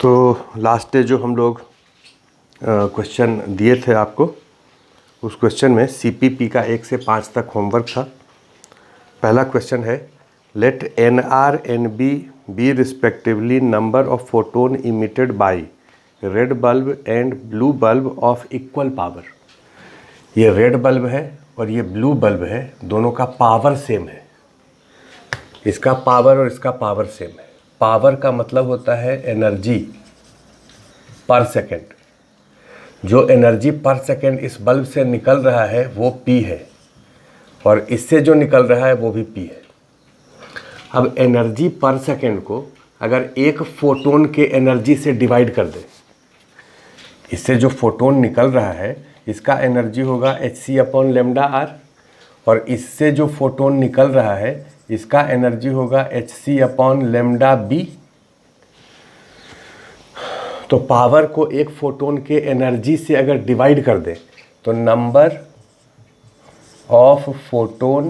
तो last day जो हम लोग क्वेश्चन दिए थे आपको, उस क्वेश्चन में सीपीपी का 1 से 5 तक होमवर्क था। पहला क्वेश्चन है, let N R N B respectively number of photon emitted by red bulb and blue bulb of equal power. ये रेड बल्ब है और ये ब्लू बल्ब है, दोनों का पावर सेम है। इसका पावर और इसका पावर सेम है। पावर का मतलब होता है एनर्जी पर सेकेंड। जो एनर्जी पर सेकेंड इस बल्ब से निकल रहा है वो P है और इससे जो निकल रहा है वो भी P है। अब एनर्जी पर सेकेंड को अगर एक फोटोन के एनर्जी से डिवाइड कर दे, इससे जो फोटोन निकल रहा है इसका एनर्जी होगा hc/λr और इससे जो फोटोन निकल रहा है इसका एनर्जी होगा hc/λb। तो पावर को एक फोटोन के एनर्जी से अगर डिवाइड कर दे तो नंबर ऑफ फोटोन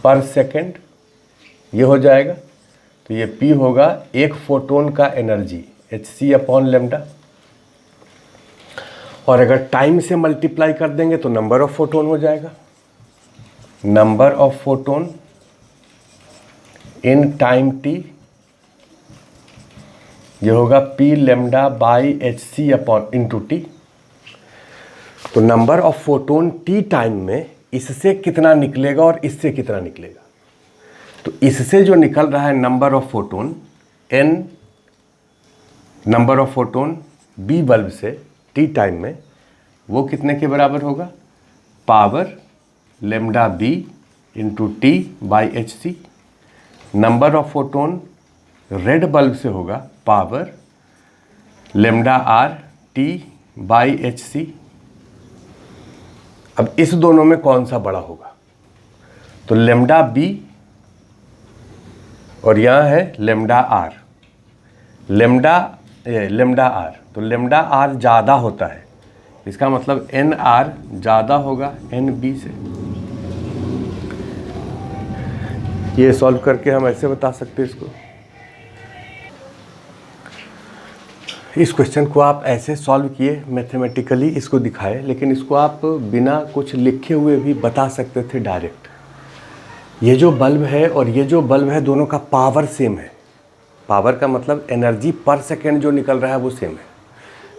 पर सेकेंड ये हो जाएगा। तो ये P होगा एक फोटोन का एनर्जी hc/λ, और अगर टाइम से मल्टीप्लाई कर देंगे तो नंबर ऑफ फोटोन हो जाएगा। Number of photon in time t ये होगा P(λ/hc/t। तो number of photon t time में इससे कितना निकलेगा और इससे कितना निकलेगा। तो इससे जो निकल रहा है number of photon n, number of photon b bulb से t टाइम में, वो कितने के बराबर होगा, power λb into t/hc। Number of photon red bulb से होगा पावर λr t/hc। अब इस दोनों में कौन सा बड़ा होगा, तो λb और यहाँ है λr, λr, तो λr ज़्यादा होता है, इसका मतलब nr ज़्यादा होगा nb से। ये सॉल्व करके हम ऐसे बता सकते हैं इसको। इस क्वेश्चन को आप ऐसे सॉल्व किए, मैथमेटिकली इसको दिखाए, लेकिन इसको आप बिना कुछ लिखे हुए भी बता सकते थे डायरेक्ट। ये जो बल्ब है और ये जो बल्ब है दोनों का पावर सेम है। पावर का मतलब एनर्जी पर सेकेंड जो निकल रहा है वो सेम है।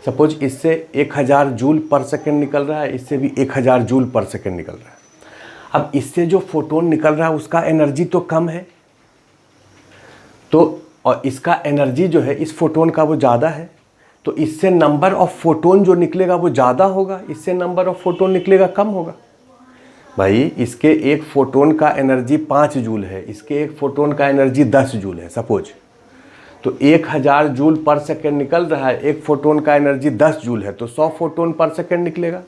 सपोज इससे 1000 जूल पर सेकेंड निकल रहा है, इससे भी 1000 जूल पर सेकेंड निकल रहा है। अब इससे जो फोटोन निकल रहा है उसका एनर्जी तो कम है, तो और इसका एनर्जी जो है इस फोटोन का वो ज़्यादा है, तो इससे नंबर ऑफ फोटोन जो निकलेगा वो ज़्यादा होगा, इससे नंबर ऑफ फोटोन निकलेगा कम होगा। भाई इसके एक फोटोन का एनर्जी 5 जूल है, इसके एक फोटोन का एनर्जी 10 जूल है सपोज, तो 1000 जूल पर सेकेंड निकल रहा है, एक फोटोन का एनर्जी 10 जूल है तो 100 फोटोन पर सेकेंड निकलेगा,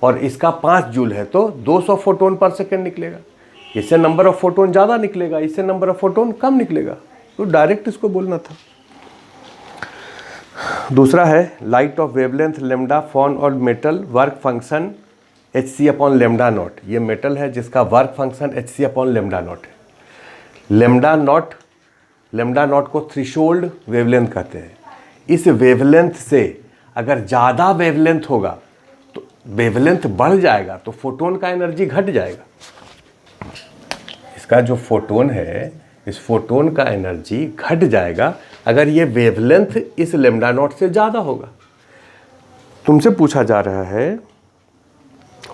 और इसका 5 जूल है तो 200 फोटोन पर सेकेंड निकलेगा। इससे नंबर ऑफ फोटोन ज़्यादा निकलेगा, इससे नंबर ऑफ फोटोन कम निकलेगा। तो डायरेक्ट इसको बोलना था। दूसरा है, लाइट ऑफ वेवलेंथ लैम्डा फॉन और मेटल वर्क फंक्शन hc/λ0। ये मेटल है जिसका वर्क फंक्शन hc/λ0 है। लैम्डा नॉट को थ्रेशोल्ड वेवलेंथ कहते हैं। इस वेवलेंथ से अगर ज़्यादा वेवलेंथ होगा तो वेवलेंथ बढ़ जाएगा तो फोटोन का एनर्जी घट जाएगा। इसका जो फोटोन है इस फोटोन का एनर्जी घट जाएगा अगर ये वेवलेंथ इस लैम्डा नॉट से ज़्यादा होगा। तुमसे पूछा जा रहा है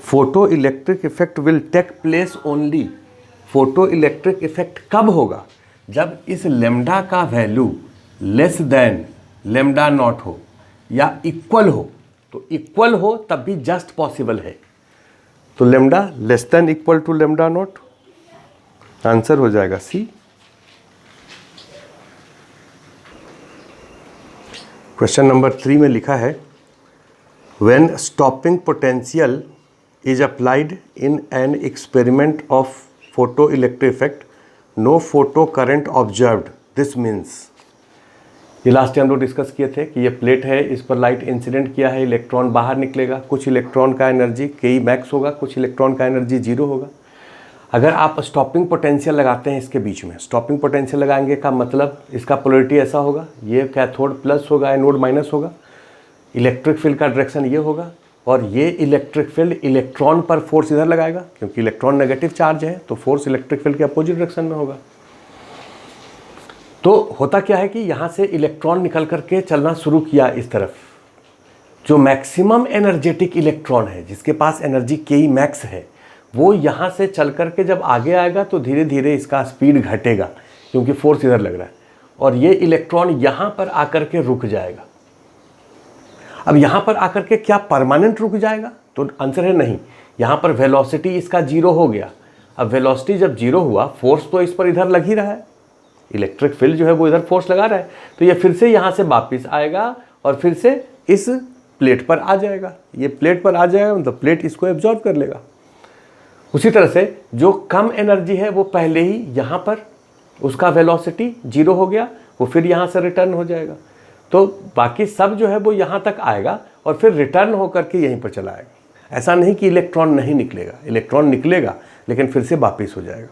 photoelectric effect will take place only. Photoelectric effect कब होगा, जब इस लैम्डा का value less than lambda naught हो या इक्वल हो। तो इक्वल हो तब भी जस्ट पॉसिबल है, तो lambda less than equal to lambda naught, answer हो जाएगा सी। क्वेश्चन नंबर 3 में लिखा है, when stopping potential is applied in an experiment of photoelectric effect, no photo current observed, this means। ये लास्ट टाइम हम लोग डिस्कस किए थे कि ये प्लेट है, इस पर लाइट इंसिडेंट किया है, इलेक्ट्रॉन बाहर निकलेगा, कुछ इलेक्ट्रॉन का एनर्जी Ke max होगा, कुछ इलेक्ट्रॉन का एनर्जी 0 होगा। अगर आप स्टॉपिंग पोटेंशियल लगाते हैं इसके बीच में, स्टॉपिंग पोटेंशियल लगाएंगे का मतलब इसका पोलरिटी ऐसा होगा, ये कैथोड प्लस होगा, एनोड माइनस होगा, इलेक्ट्रिक फील्ड का डायरेक्शन ये होगा, और ये इलेक्ट्रिक फील्ड इलेक्ट्रॉन पर फोर्स इधर लगाएगा, क्योंकि इलेक्ट्रॉन नेगेटिव चार्ज है तो फोर्स इलेक्ट्रिक फील्ड के अपोजिट डायरेक्शन में होगा। तो होता क्या है कि यहाँ से इलेक्ट्रॉन निकल करके चलना शुरू किया इस तरफ, जो मैक्सिमम एनर्जेटिक इलेक्ट्रॉन है, जिसके पास एनर्जी के मैक्स है, वो यहाँ से चल करके जब आगे आएगा तो धीरे धीरे इसका स्पीड घटेगा, क्योंकि फोर्स इधर लग रहा है, और ये इलेक्ट्रॉन यहाँ पर आकर के रुक जाएगा। अब यहाँ पर आकर के क्या परमानेंट रुक जाएगा? तो आंसर है नहीं। यहाँ पर वेलोसिटी इसका जीरो हो गया। अब वेलोसिटी जब जीरो हुआ, फोर्स तो इस पर इधर लग ही रहा है, इलेक्ट्रिक फील्ड जो है वो इधर फोर्स लगा रहा है, तो ये फिर से यहाँ से वापस आएगा और फिर से इस प्लेट पर आ जाएगा। ये प्लेट पर आ जाएगा मतलब प्लेट इसको एब्जॉर्ब कर लेगा। उसी तरह से जो कम एनर्जी है वो पहले ही यहाँ पर उसका वेलोसिटी जीरो हो गया, वो फिर यहाँ से रिटर्न हो जाएगा। तो बाकी सब जो है वो यहाँ तक आएगा और फिर रिटर्न होकर के यहीं पर चला आएगा। ऐसा नहीं कि इलेक्ट्रॉन नहीं निकलेगा, इलेक्ट्रॉन निकलेगा लेकिन फिर से वापस हो जाएगा।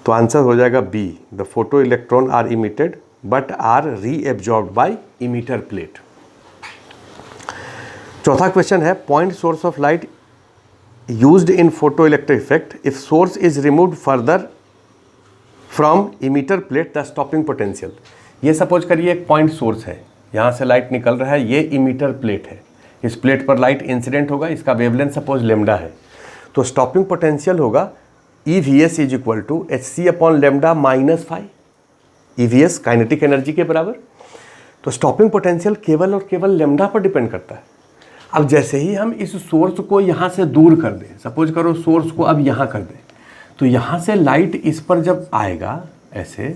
तो आंसर हो जाएगा B, the photoelectron are emitted but are reabsorbed by emitter plate. चौथा क्वेश्चन है, point source of light used in photoelectric effect, if source is removed further from emitter plate the stopping potential. ये suppose करिए एक point source है, यहाँ से light निकल रहा है, ये इमीटर प्लेट है, इस प्लेट पर लाइट इंसिडेंट होगा, इसका वेवलेंथ सपोज लेमडा है, तो स्टॉपिंग पोटेंशियल होगा EVS is equal to HC upon lambda minus 5, EVS kinetic energy के बराबर। तो स्टॉपिंग पोटेंशियल केवल और केवल लेमडा पर डिपेंड करता है। अब जैसे ही हम इस सोर्स को यहाँ से दूर कर दें, सपोज करो सोर्स को अब यहाँ कर दें, तो यहाँ से लाइट इस पर जब आएगा ऐसे,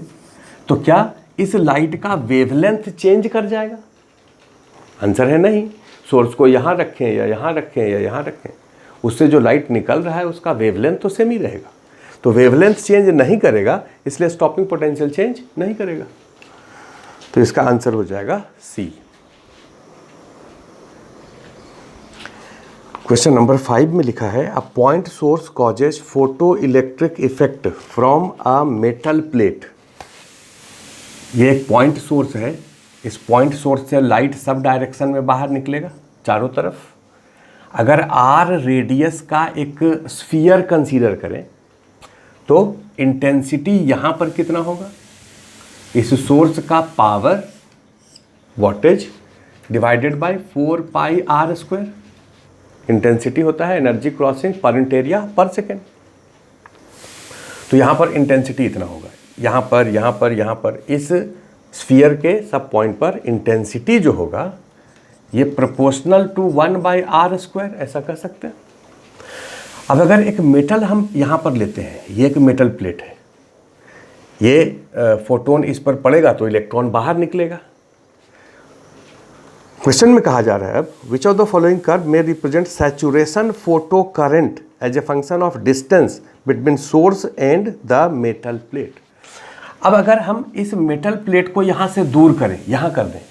तो क्या इस लाइट का वेवलेंथ चेंज कर जाएगा? आंसर है नहीं। सोर्स को यहाँ रखें या यहाँ रखें या यहाँ रखें, उससे जो लाइट निकल रहा है उसका वेवलेंथ तो सेम ही रहेगा। तो वेवलेंथ चेंज नहीं करेगा, इसलिए स्टॉपिंग पोटेंशियल चेंज नहीं करेगा। तो इसका आंसर हो जाएगा सी। क्वेश्चन नंबर 5 में लिखा है, a point source causes photo electric effect from a metal plate. ये एक पॉइंट सोर्स है, इस पॉइंट सोर्स से लाइट सब डायरेक्शन में बाहर निकलेगा, चारों तरफ। अगर आर रेडियस का एक स्फीयर कंसीडर करें तो इंटेंसिटी यहाँ पर कितना होगा? इस सोर्स का power wattage divided by 4 pi R square. Intensity होता है एनर्जी क्रॉसिंग पर यूनिट एरिया पर सेकेंड। तो यहाँ पर इंटेंसिटी इतना होगा, यहाँ पर, यहाँ पर, यहाँ पर, इस स्फीयर के सब पॉइंट पर इंटेंसिटी जो होगा ये proportional to 1 by R square, ऐसा कर सकते हैं। अब अगर एक मेटल हम यहाँ पर लेते हैं, ये एक मेटल प्लेट है, ये फोटोन इस पर पड़ेगा तो इलेक्ट्रॉन बाहर निकलेगा। क्वेश्चन में कहा जा रहा है अब, which of the following curve में represent saturation photo current as a function of distance between source and the metal plate. अब अगर हम इस मेटल प्लेट को यहाँ से दूर करें, यहाँ कर दें,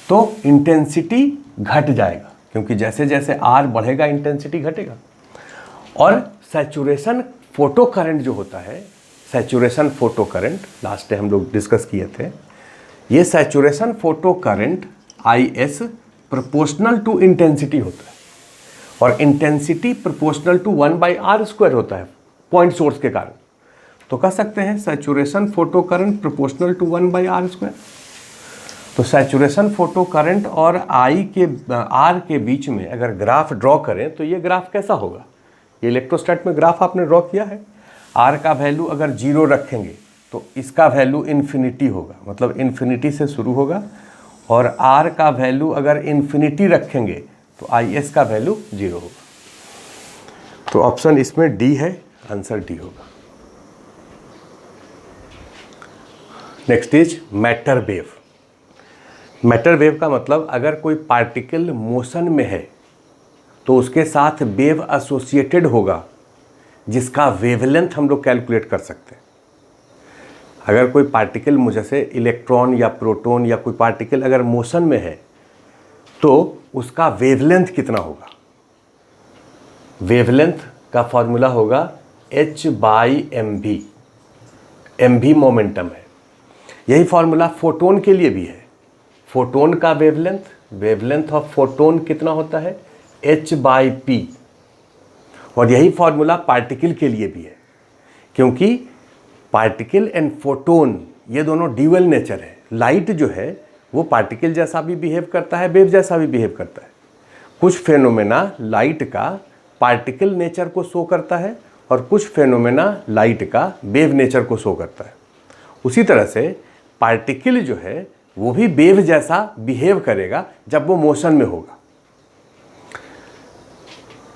तो इंटेंसिटी घट जाएगा, क्योंकि जैसे जैसे आर बढ़ेगा इंटेंसिटी घटेगा। और सैचुरेशन फोटो करंट जो होता है, saturation photo current last time हम लोग डिस्कस किए थे, ये saturation photo current IS proportional to intensity होता है, और intensity proportional to 1 by R square होता है पॉइंट सोर्स के कारण। तो कह सकते हैं saturation photo current proportional to 1 by R square. तो सैचुरेशन फोटो करंट और आर के बीच में अगर ग्राफ ड्रॉ करें तो ये ग्राफ कैसा होगा? ये इलेक्ट्रोस्टैट में ग्राफ आपने ड्रॉ किया है। आर का वैल्यू अगर 0 रखेंगे तो इसका वैल्यू इन्फिनिटी होगा, मतलब इन्फिनिटी से शुरू होगा, और आर का वैल्यू अगर इन्फिनिटी रखेंगे तो IS का वैल्यू 0 होगा। तो ऑप्शन इसमें डी है, आंसर डी होगा। Next is matter wave. Matter wave का मतलब अगर कोई पार्टिकल मोशन में है तो उसके साथ वेव एसोसिएटेड होगा, जिसका वेवलेंथ हम लोग कैलकुलेट कर सकते हैं। अगर कोई पार्टिकल, जैसे इलेक्ट्रॉन या प्रोटॉन या कोई पार्टिकल अगर मोशन में है तो उसका वेवलेंथ कितना होगा? वेवलेंथ का फॉर्मूला होगा h/mv, mv मोमेंटम है। यही फॉर्मूला फोटोन के लिए भी है। फोटोन का वेवलेंथ ऑफ फोटोन कितना होता है, h/p। और यही फॉर्मूला पार्टिकल के लिए भी है, क्योंकि पार्टिकल एंड फोटोन ये दोनों ड्यूअल नेचर है। लाइट जो है वो पार्टिकल जैसा भी बिहेव करता है, वेव जैसा भी बिहेव करता है। कुछ फेनोमेना लाइट का पार्टिकल नेचर को शो करता है और कुछ फेनोमेना लाइट का वेव नेचर को शो करता है। उसी तरह से पार्टिकल जो है वो भी वेव जैसा बिहेव करेगा जब वो मोशन में होगा।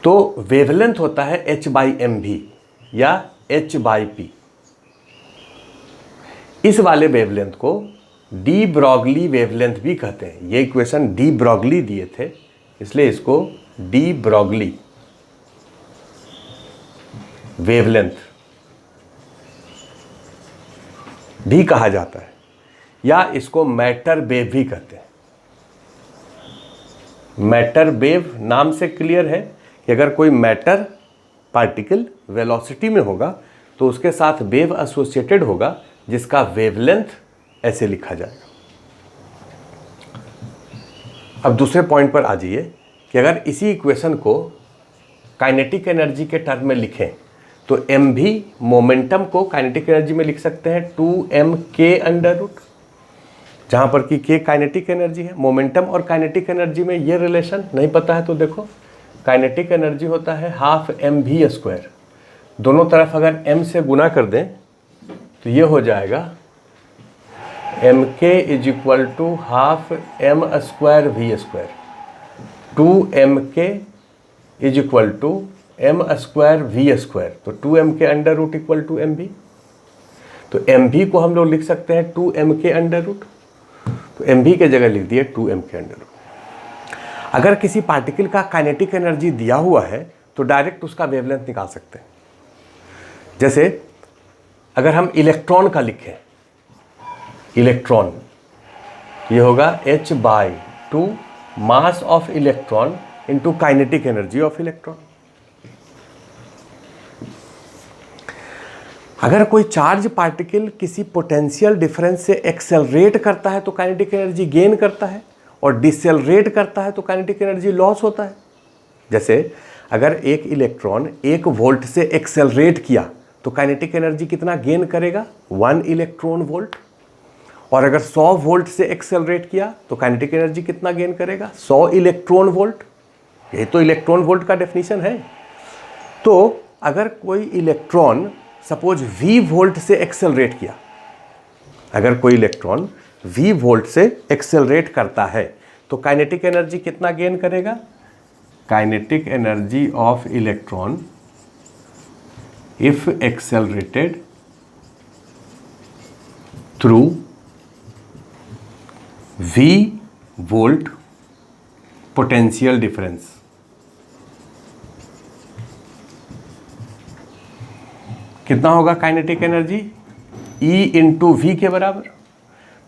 तो वेवलेंथ होता है h/mv या h/p। इस वाले वेवलेंथ को डी ब्रॉगली वेवलेंथ भी कहते हैं। ये इक्वेशन डी ब्रॉगली दिए थे, इसलिए इसको डी ब्रॉगली वेवलेंथ भी कहा जाता है, या इसको मैटर वेव भी कहते हैं। मैटर वेव नाम से क्लियर है कि अगर कोई मैटर पार्टिकल वेलोसिटी में होगा तो उसके साथ वेव एसोसिएटेड होगा, जिसका वेवलेंथ ऐसे लिखा जाएगा। अब दूसरे पॉइंट पर आ जाइए कि अगर इसी इक्वेशन को काइनेटिक एनर्जी के टर्म में लिखें तो mv मोमेंटम को काइनेटिक एनर्जी में लिख सकते हैं 2mk√, जहां पर कि k काइनेटिक एनर्जी है। मोमेंटम और काइनेटिक एनर्जी में ये रिलेशन नहीं पता है तो देखो, काइनेटिक एनर्जी होता है हाफ mv²। दोनों तरफ अगर m से गुना कर दें तो ये हो जाएगा mk = half m²v²। 2mk = m²v², तो 2mk√= mv। तो mv को हम लोग लिख सकते हैं 2mk√, तो mv के जगह लिख दिए 2mk√। अगर किसी पार्टिकल का काइनेटिक एनर्जी दिया हुआ है तो डायरेक्ट उसका वेवलेंथ निकाल सकते हैं। जैसे अगर हम इलेक्ट्रॉन का लिखें, इलेक्ट्रॉन ये होगा h/2 mass of electron into kinetic energy of electron. अगर कोई चार्ज पार्टिकल किसी पोटेंशियल डिफरेंस से एक्सेलरेट करता है तो काइनेटिक एनर्जी गेन करता है, और डिसेलरेट करता है तो काइनेटिक एनर्जी लॉस होता है। जैसे अगर एक इलेक्ट्रॉन 1 वोल्ट से एक्सेलरेट किया तो काइनेटिक एनर्जी कितना गेन करेगा, 1 इलेक्ट्रॉन वोल्ट। और अगर 100 वोल्ट से एक्सेलरेट किया तो काइनेटिक एनर्जी कितना गेन करेगा, 100 इलेक्ट्रॉन वोल्ट। यही तो इलेक्ट्रॉन वोल्ट का डेफिनेशन है। तो अगर कोई इलेक्ट्रॉन सपोज v वोल्ट से एक्सेलरेट किया, अगर कोई इलेक्ट्रॉन v वोल्ट से एक्सेलरेट करता है तो काइनेटिक एनर्जी कितना गेन करेगा, kinetic energy of electron if accelerated through v volt potential difference. कितना होगा काइनेटिक एनर्जी, E × v के बराबर।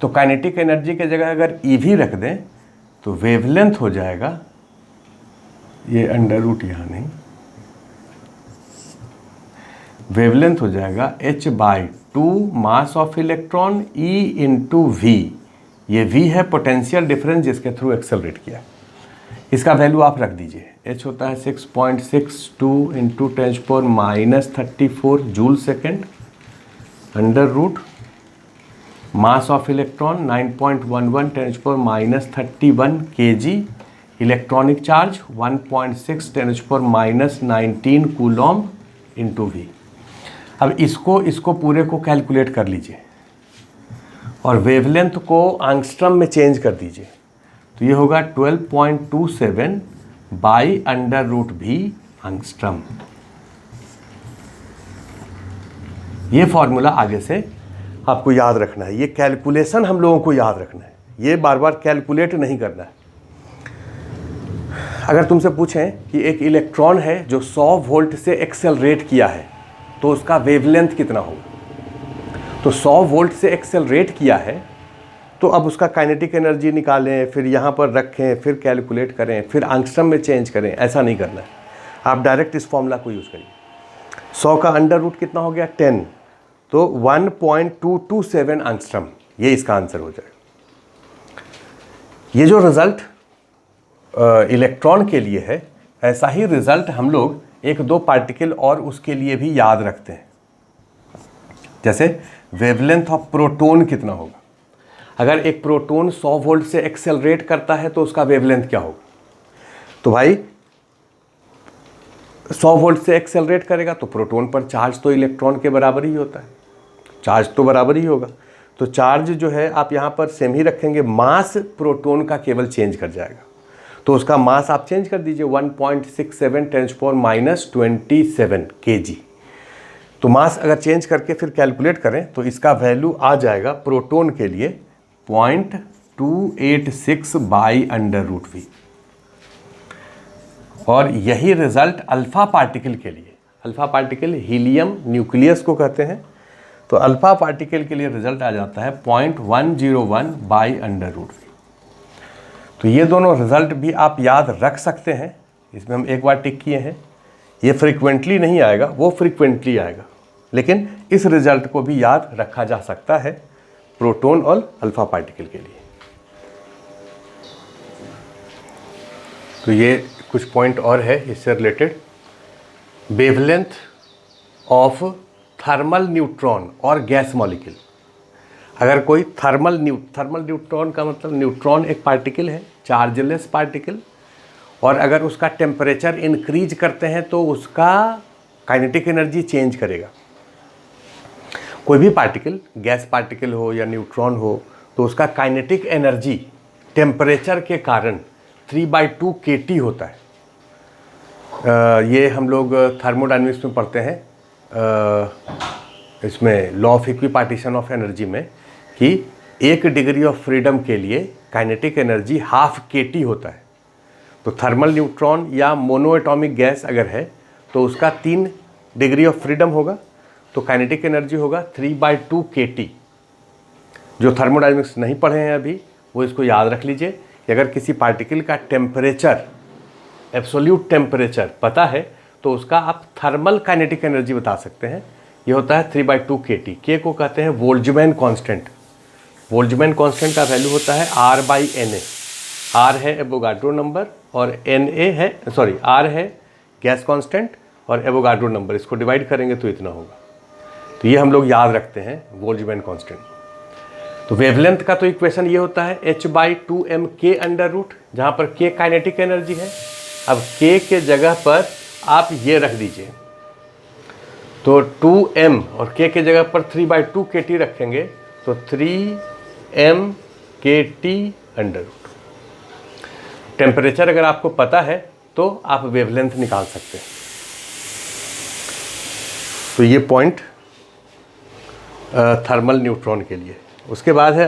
तो काइनेटिक एनर्जी के जगह अगर EV रख दें तो वेवलेंथ हो जाएगा, ये √ यहाँ नहीं, वेवलेंथ हो जाएगा h/2 mass of electron E × v। ये v है पोटेंशियल डिफरेंस जिसके थ्रू एक्सेलरेट किया। इसका वैल्यू आप रख दीजिए, h होता है 6.62 × 10⁻34 joule second, √ mass of electron 9.11 10⁻31 kg, electronic charge 1.6 10⁻19 Coulomb × v। अब इसको पूरे को कैलकुलेट कर लीजिए और वेवलेंथ को एंगस्ट्रम में चेंज कर दीजिए, तो ये होगा 12.27 /√v एंगस्ट्रम। ये फॉर्मूला आगे से आपको याद रखना है, ये कैलकुलेशन हम लोगों को याद रखना है, ये बार बार कैलकुलेट नहीं करना है। अगर तुमसे पूछें कि एक इलेक्ट्रॉन है जो 100 वोल्ट से एक्सेलरेट किया है तो उसका वेवलेंथ कितना होगा, तो 100 वोल्ट से एक्सेलरेट किया है तो अब उसका काइनेटिक एनर्जी निकालें, फिर यहाँ पर रखें, फिर कैलकुलेट करें, फिर एंगस्ट्रम में चेंज करें, ऐसा नहीं करना है। आप डायरेक्ट इस फॉर्मूला को यूज़ करिए। 100 का अंडर रूट कितना हो गया 10, तो 1.227 एंगस्ट्रॉम, ये इसका आंसर हो जाएगा। ये जो रिजल्ट इलेक्ट्रॉन के लिए है, ऐसा ही रिजल्ट हम लोग एक दो पार्टिकल और उसके लिए भी याद रखते हैं। जैसे वेवलेंथ ऑफ प्रोटॉन कितना होगा। अगर एक प्रोटॉन 100 वोल्ट से एक्सेलरेट करता है तो उसका वेवलेंथ क्या होगा। तो भाई 100 वोल्ट से एक्सेलरेट करेगा तो प्रोटॉन पर चार्ज तो इलेक्ट्रॉन के बराबर ही होता है, चार्ज तो बराबर ही होगा। तो चार्ज जो है आप यहाँ पर सेम ही रखेंगे, मास प्रोटॉन का केवल चेंज कर जाएगा। तो उसका मास आप चेंज कर दीजिए 1.67 × 10⁻27 kg। तो मास अगर चेंज करके फिर कैलकुलेट करें तो इसका वैल्यू आ जाएगा प्रोटॉन के लिए 0.286 /√v। और यही रिजल्ट अल्फा पार्टिकल के लिए, अल्फा पार्टिकल हीलियम न्यूक्लियस को कहते हैं, तो अल्फा पार्टिकल के लिए रिजल्ट आ जाता है 0.101 /√v। तो ये दोनों रिजल्ट भी आप याद रख सकते हैं, इसमें हम एक बार टिक किए हैं। ये फ्रीक्वेंटली नहीं आएगा, वो फ्रीक्वेंटली आएगा, लेकिन इस रिजल्ट को भी याद रखा जा सकता है प्रोटॉन और अल्फा पार्टिकल के लिए। तो ये कुछ पॉइंट और है इससे related. Wavelength of thermal neutron और गैस मॉलिक्यूल। अगर कोई थर्मल न्यूट्रॉन का मतलब न्यूट्रॉन एक पार्टिकल है, चार्जलेस पार्टिकल, और अगर उसका टेम्परेचर इंक्रीज करते हैं तो उसका काइनेटिक एनर्जी चेंज करेगा। कोई भी पार्टिकल, गैस पार्टिकल हो या न्यूट्रॉन हो, तो उसका काइनेटिक एनर्जी टेम्परेचर के कारण 3/2 kT होता है। ये हम लोग थर्मोडायनेमिक्स में पढ़ते हैं, इसमें law of equipartition of energy में, कि 1 डिग्री ऑफ फ्रीडम के लिए काइनेटिक एनर्जी 1/2 kT होता है। तो थर्मल न्यूट्रॉन या मोनोएटॉमिक गैस अगर है तो उसका 3 डिग्री ऑफ फ्रीडम होगा, तो काइनेटिक एनर्जी होगा 3/2 kT। जो थर्मोडायनेमिक्स नहीं पढ़े हैं अभी वो इसको याद रख लीजिए कि अगर किसी पार्टिकल का टेम्परेचर, एब्सोल्यूट टेम्परेचर पता है तो उसका आप थर्मल काइनेटिक एनर्जी बता सकते हैं। ये होता है 3/2 kT। के को कहते हैं बोल्ट्जमैन कांस्टेंट। बोल्ट्जमैन कांस्टेंट का वैल्यू होता है R/Na। R है एवोगाड्रो नंबर और Na है, सॉरी, R है गैस कांस्टेंट और एवोगाड्रो नंबर, इसको डिवाइड करेंगे तो इतना होगा। तो ये हम लोग याद रखते हैं बोल्ट्जमैन कांस्टेंट। तो वेवलेंथ का तो इक्वेशन ये होता है h/2m k अंडर रूट, जहाँ पर k काइनेटिक एनर्जी है। अब k के जगह पर आप ये रख दीजिए, तो 2m और k के जगह पर 3/2 kT रखेंगे तो 3m kT under root. Temperature अगर आपको पता है तो आप वेवलेंथ निकाल सकते हैं। तो ये पॉइंट थर्मल न्यूट्रॉन के लिए। उसके बाद है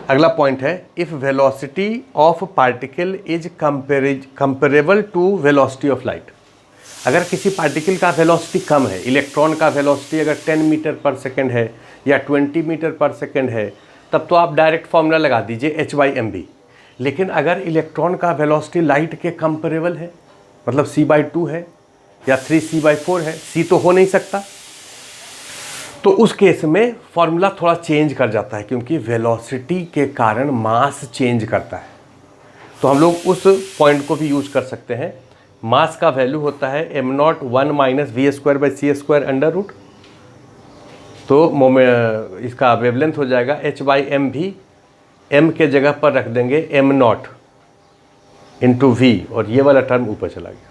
अगला पॉइंट है, if velocity of particle is comparable to velocity of light. अगर किसी पार्टिकल का वेलोसिटी कम है, इलेक्ट्रॉन का वेलोसिटी अगर 10 मीटर पर सेकेंड है या 20 मीटर पर सेकेंड है, तब तो आप डायरेक्ट फॉर्मूला लगा दीजिए h/mv। लेकिन अगर इलेक्ट्रॉन का वेलोसिटी लाइट के कंपेरेबल है, मतलब c/2 है या 3c/4 है, c तो हो नहीं सकता, तो उस केस में फॉर्मूला थोड़ा चेंज कर जाता है, क्योंकि वेलोसिटी के कारण मास चेंज करता है। तो हम लोग उस पॉइंट को भी यूज कर सकते हैं। मास का वैल्यू होता है m0 1 - v²/c² अंडर रूट। तो इसका वेवलेंथ हो जाएगा h/mv। m के जगह पर रख देंगे m0 × v, और ये वाला टर्म ऊपर चला गया।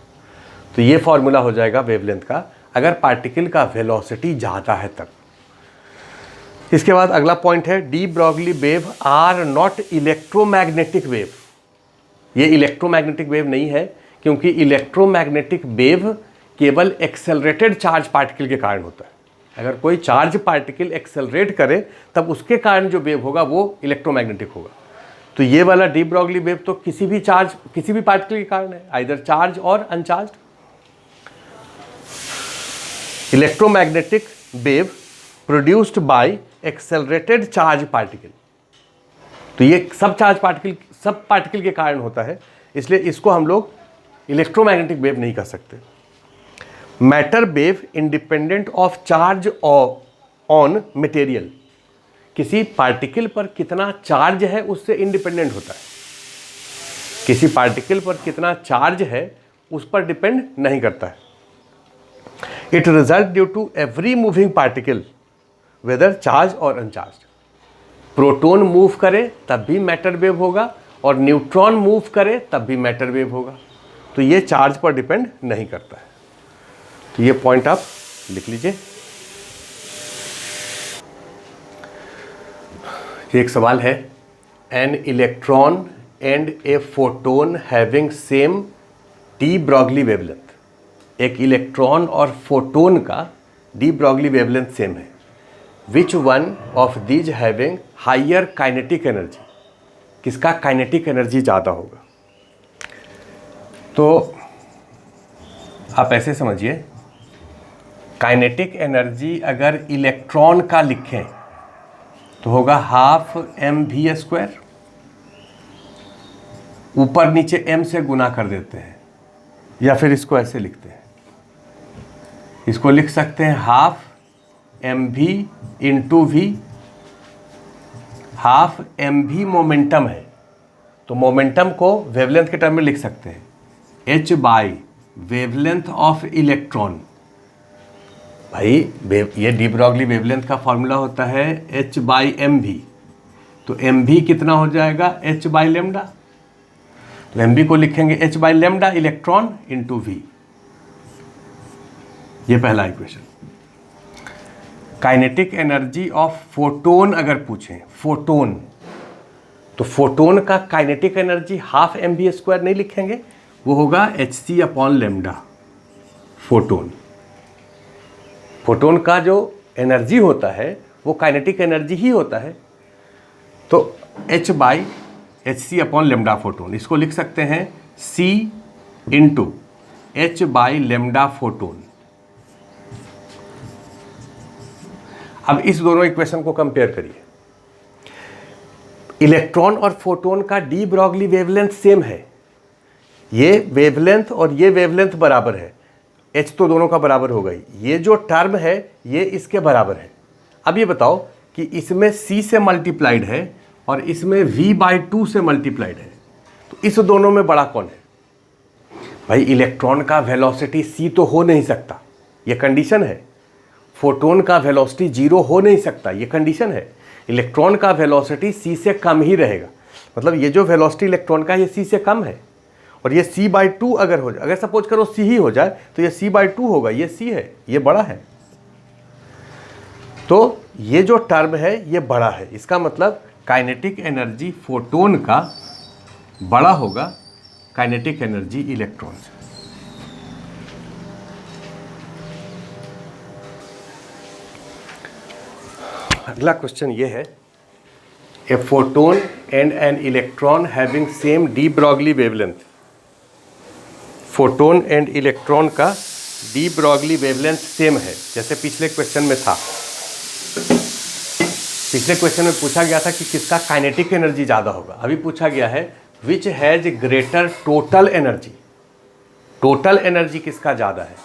तो ये फॉर्मूला हो जाएगा वेवलेंथ का, अगर पार्टिकल का वेलोसिटी ज़्यादा है तब। इसके बाद अगला पॉइंट है, de Broglie wave are not electromagnetic wave. ये इलेक्ट्रोमैग्नेटिक वेव नहीं है, क्योंकि इलेक्ट्रोमैग्नेटिक वेव केवल एक्सेलरेटेड चार्ज पार्टिकल के कारण होता है। अगर कोई चार्ज पार्टिकल एक्सेलरेट करे तब उसके कारण जो वेव होगा वो इलेक्ट्रोमैग्नेटिक होगा। तो ये वाला डी ब्रॉगली वेव तो किसी भी पार्टिकल के कारण है, आइदर चार्ज और अनचार्ज। Electromagnetic wave produced by accelerated charge particle. तो ये सब पार्टिकल के कारण होता है, इसलिए इसको हम लोग इलेक्ट्रोमैग्नेटिक वेव नहीं कह सकते। Matter wave independent of charge on material, किसी पार्टिकल पर कितना चार्ज है उससे इंडिपेंडेंट होता है, किसी पार्टिकल पर कितना चार्ज है उस पर डिपेंड नहीं करता है। It result due to every moving particle whether charge और अनचार्ज। प्रोटॉन मूव करे तब भी मैटर वेव होगा और न्यूट्रॉन मूव करे तब भी मैटर वेव होगा, तो ये चार्ज पर डिपेंड नहीं करता है। तो ये पॉइंट आप लिख लीजिए। एक सवाल है, an electron and a photon having same de Broglie wavelength. एक इलेक्ट्रॉन और फोटोन का डी ब्रॉगली वेवलेंथ सेम है। Which one of these having higher kinetic energy, किसका काइनेटिक एनर्जी ज़्यादा होगा। तो आप ऐसे समझिए, काइनेटिक एनर्जी अगर इलेक्ट्रॉन का लिखें तो होगा हाफ mv², ऊपर नीचे m से गुना कर देते हैं, या फिर इसको ऐसे लिखते हैं, इसको लिख सकते हैं half mv into V. Half mv momentum है, तो मोमेंटम को वेवलेंथ के टर्म में लिख सकते हैं h by wavelength of electron. भाई ये डी ब्रॉगली वेवलेंथ का फॉर्मूला होता है h बाई mv, तो mv कितना हो जाएगा h बाई लेमडा, तो mv को लिखेंगे h by lambda electron into v। ये पहला equation. Kinetic energy of photon अगर पूछें, फोटोन, तो फोटोन का काइनेटिक एनर्जी हाफ mv² नहीं लिखेंगे, वो होगा hc upon lambda photon. Photon का जो एनर्जी होता है वो काइनेटिक एनर्जी ही होता है, तो h by hc upon lambda photon, इसको लिख सकते हैं c into h by lambda photon. अब इस दोनों इक्वेशन को कंपेयर करिए। इलेक्ट्रॉन और फोटोन का डी ब्रॉगली वेवलेंथ सेम है, ये वेवलेंथ और ये वेवलेंथ बराबर है, h तो दोनों का बराबर होगा ही, ये जो टर्म है ये इसके बराबर है। अब ये बताओ कि इसमें c से मल्टीप्लाइड है और इसमें v/2 से मल्टीप्लाइड है, तो इस दोनों में बड़ा कौन है। भाई इलेक्ट्रॉन का वेलोसिटी c तो हो नहीं सकता, ये कंडीशन है। फोटोन का वेलोसिटी 0 हो नहीं सकता, ये कंडीशन है। इलेक्ट्रॉन का वेलोसिटी c से कम ही रहेगा, मतलब ये जो वेलोसिटी इलेक्ट्रॉन का ये c से कम है, और ये c/2 अगर हो जाए, अगर सपोज करो c ही हो जाए तो ये c/2 होगा, ये c है, ये बड़ा है, तो ये जो टर्म है ये बड़ा है। इसका मतलब काइनेटिक एनर्जी फोटोन का बड़ा होगा काइनेटिक एनर्जी इलेक्ट्रॉन से। अगला क्वेश्चन ये है, a photon and an electron having same de Broglie wavelength. Photon and electron का डी ब्रॉगली वेवलेंथ सेम है, जैसे पिछले क्वेश्चन में था। पिछले क्वेश्चन में पूछा गया था कि किसका काइनेटिक एनर्जी ज़्यादा होगा, अभी पूछा गया है which has greater total energy. Total energy किसका ज़्यादा है।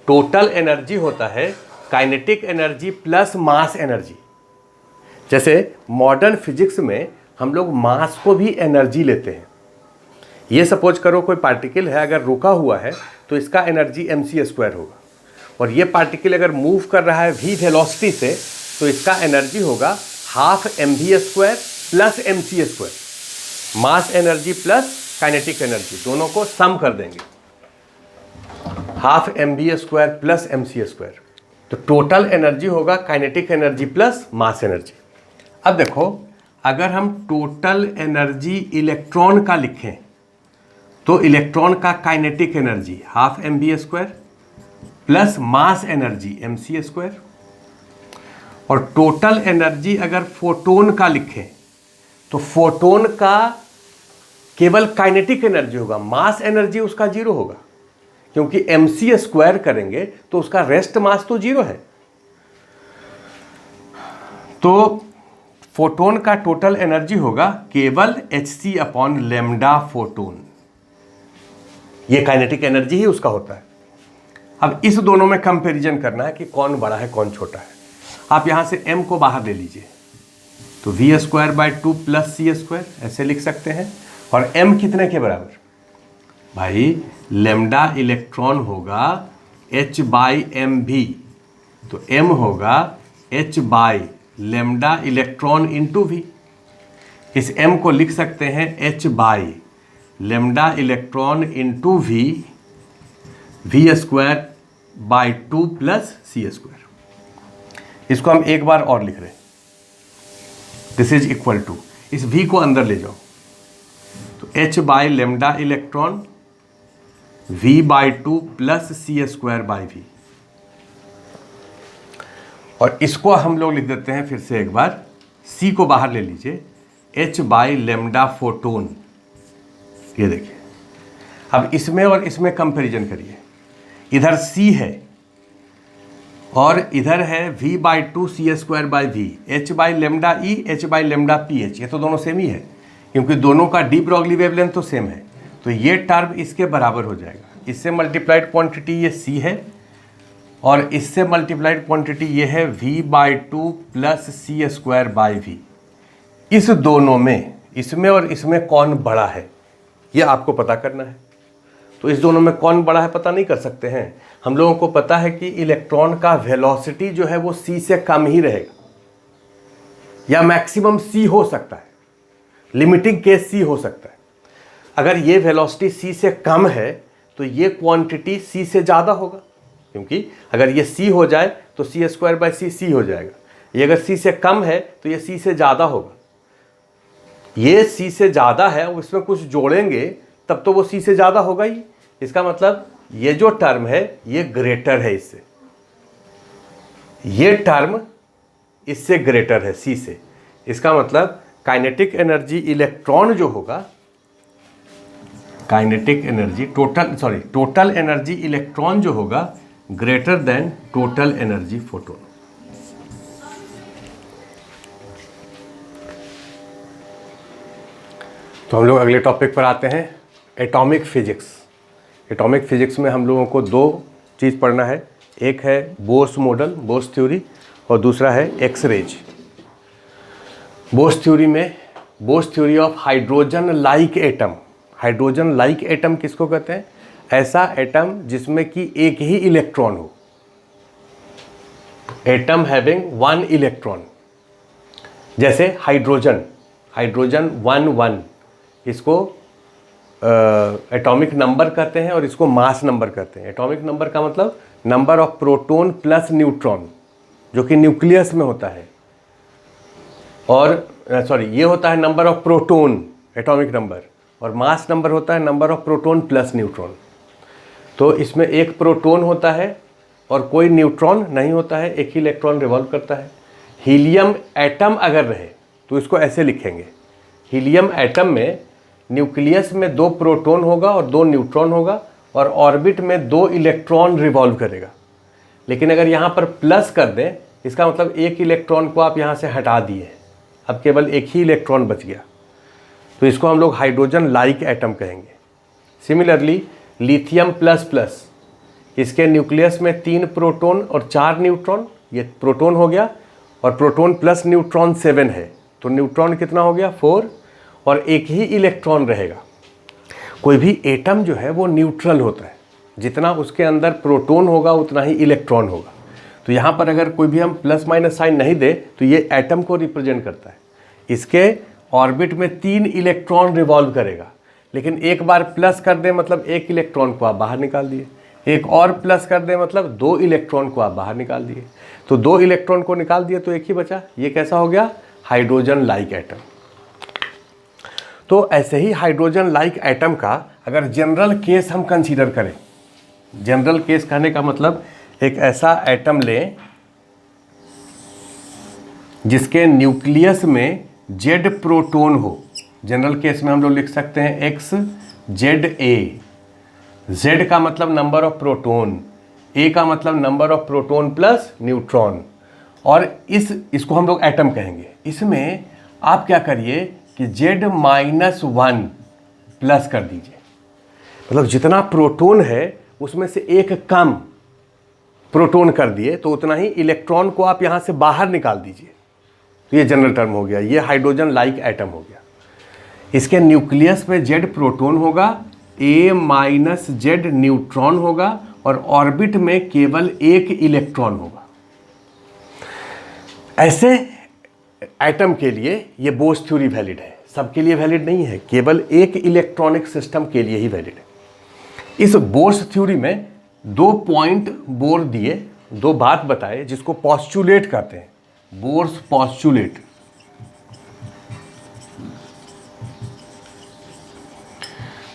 टोटल एनर्जी होता है kinetic energy plus mass energy. जैसे मॉडर्न फिजिक्स में हम लोग मास को भी एनर्जी लेते हैं। ये सपोज करो कोई पार्टिकल है, अगर रुका हुआ है तो इसका एनर्जी mc² होगा, और ये पार्टिकल अगर मूव कर रहा है v वेलोसिटी से तो इसका एनर्जी होगा half mv² plus mc²। Mass energy plus kinetic energy दोनों को सम कर देंगे, हाफ mv² प्लस mc², तो टोटल एनर्जी होगा kinetic energy plus mass energy. अब देखो, अगर हम टोटल एनर्जी इलेक्ट्रॉन का लिखें तो इलेक्ट्रॉन का kinetic energy half mv² plus mass energy mc², और टोटल एनर्जी अगर फोटोन का लिखें तो फोटोन का केवल काइनेटिक एनर्जी होगा, मास एनर्जी उसका 0 होगा, क्योंकि mc² करेंगे तो उसका रेस्ट मास तो 0 है। तो फोटोन का टोटल एनर्जी होगा केवल hc अपॉन लेमडा फोटोन, ये काइनेटिक एनर्जी ही उसका होता है। अब इस दोनों में कंपैरिजन करना है कि कौन बड़ा है कौन छोटा है। आप यहाँ से m को बाहर ले लीजिए, तो v²/2 + c² ऐसे लिख सकते हैं। और m कितने के बराबर? भाई लैम्डा इलेक्ट्रॉन होगा h/mv, तो m होगा h/λ इलेक्ट्रॉन इंटू v। इस m को लिख सकते हैं h/λ electron into v²/2 + c²। इसको हम एक बार और लिख रहे हैं, दिस इज इक्वल टू, इस v को अंदर ले जाओ, तो h/λ इलेक्ट्रॉन v/2 + c²/v। और इसको हम लोग लिख देते हैं फिर से एक बार, c को बाहर ले लीजिए, h/λ फोटोन। ये देखिए, अब इसमें और इसमें कंपैरिजन करिए, इधर c है और इधर है v/2 c²/v, h/λe h/λph, ये तो दोनों सेम ही है क्योंकि दोनों का डी ब्रॉगली वेवलेंथ तो सेम है। तो ये टर्म इसके बराबर हो जाएगा, इससे मल्टीप्लाइड क्वांटिटी ये c है और इससे मल्टीप्लाइड क्वांटिटी ये है v/2 + c²/v। इस दोनों में, इसमें और इसमें कौन बड़ा है ये आपको पता करना है। तो इस दोनों में कौन बड़ा है पता नहीं कर सकते हैं। हम लोगों को पता है कि इलेक्ट्रॉन का वेलोसिटी जो है वो c से कम ही रहेगा या मैक्सिमम c हो सकता है, लिमिटिंग केस c हो सकता है। अगर ये वेलोसिटी c से कम है तो ये क्वांटिटी c से ज़्यादा होगा, क्योंकि अगर ये c हो जाए तो c² c हो जाएगा। ये अगर c से कम है तो ये c से ज़्यादा होगा। ये c से ज़्यादा है और इसमें कुछ जोड़ेंगे तब तो वो c से ज़्यादा होगा ही। इसका मतलब ये जो टर्म है ये ग्रेटर है इससे, ये टर्म इससे ग्रेटर है c से। इसका मतलब काइनेटिक एनर्जी इलेक्ट्रॉन जो होगा, kinetic energy total energy electron जो होगा greater than total energy photon. तो हम लोग अगले टॉपिक पर आते हैं, एटॉमिक फिजिक्स। एटॉमिक फिजिक्स में हम लोगों को दो चीज़ पढ़ना है, एक है बोर्स मॉडल, बोर्स थ्योरी, और दूसरा है एक्स रेज। बोर्स थ्योरी में bourse theory of hydrogen like atom. Hydrogen like atom किसको कहते हैं? ऐसा एटम जिसमें कि एक ही इलेक्ट्रॉन हो, एटम हैविंग 1 इलेक्ट्रॉन। जैसे हाइड्रोजन 1 इसको एटॉमिक नंबर कहते हैं और इसको मास नंबर कहते हैं। एटॉमिक नंबर का मतलब number of proton plus neutron, जो कि न्यूक्लियस में होता है। और ये होता है number of proton, atomic number, और मास नंबर होता है number of proton plus neutron. तो इसमें एक प्रोटॉन होता है और कोई न्यूट्रॉन नहीं होता है, एक ही इलेक्ट्रॉन रिवॉल्व करता है। हीलियम एटम अगर रहे तो इसको ऐसे लिखेंगे, हीलियम एटम में न्यूक्लियस में 2 प्रोटॉन होगा और 2 न्यूट्रॉन होगा और ऑर्बिट में 2 इलेक्ट्रॉन रिवॉल्व करेगा। लेकिन अगर यहाँ पर प्लस कर दें, इसका मतलब एक इलेक्ट्रॉन को आप यहाँ से हटा दिए, अब केवल एक ही इलेक्ट्रॉन बच गया, तो इसको हम लोग हाइड्रोजन लाइक एटम कहेंगे। सिमिलरली लिथियम प्लस, इसके न्यूक्लियस में 3 प्रोटॉन और 4 न्यूट्रॉन, ये प्रोटॉन हो गया, और प्रोटॉन प्लस न्यूट्रॉन 7 है, तो न्यूट्रॉन कितना हो गया? 4, और एक ही इलेक्ट्रॉन रहेगा। कोई भी एटम जो है वो न्यूट्रल होता है, जितना उसके अंदर प्रोटॉन होगा उतना ही इलेक्ट्रॉन होगा। तो यहाँ पर अगर कोई भी हम प्लस माइनस साइन नहीं दे तो ये एटम को रिप्रेजेंट करता है। इसके ऑर्बिट में 3 इलेक्ट्रॉन रिवॉल्व करेगा, लेकिन एक बार प्लस कर दे मतलब एक इलेक्ट्रॉन को आप बाहर निकाल दिए, एक और प्लस कर दे मतलब 2 इलेक्ट्रॉन को आप बाहर निकाल दिए। तो 2 इलेक्ट्रॉन को निकाल दिए तो एक ही बचा, ये कैसा हो गया? Hydrogen like atom. तो ऐसे ही हाइड्रोजन लाइक एटम का अगर जनरल केस हम कंसीडर करें, जनरल केस कहने का मतलब एक ऐसा एटम लें जिसके न्यूक्लियस में Z प्रोटॉन हो। जनरल केस में हम लोग लिख सकते हैं XZA। Z का मतलब नंबर ऑफ प्रोटॉन, A का मतलब number of proton plus neutron, और इसको हम लोग एटम कहेंगे। इसमें आप क्या करिए कि Z-1 प्लस कर दीजिए, मतलब जितना प्रोटॉन है उसमें से एक कम, प्रोटॉन कर दिए तो उतना ही इलेक्ट्रॉन को आप यहाँ से बाहर निकाल दीजिए, तो ये जनरल टर्म हो गया, ये हाइड्रोजन लाइक एटम हो गया। इसके न्यूक्लियस में Z प्रोटॉन होगा, A माइनस Z न्यूट्रॉन होगा और ऑर्बिट में केवल एक इलेक्ट्रॉन होगा। ऐसे एटम के लिए ये बोर्स थ्योरी वैलिड है, सबके लिए वैलिड नहीं है, केवल एक इलेक्ट्रॉनिक सिस्टम के लिए ही वैलिड है। इस बोर्स थ्योरी में 2 पॉइंट बोर दिए, 2 बात बताए जिसको पॉस्टुलेट कहते हैं, बोर्स पॉस्टुलेट।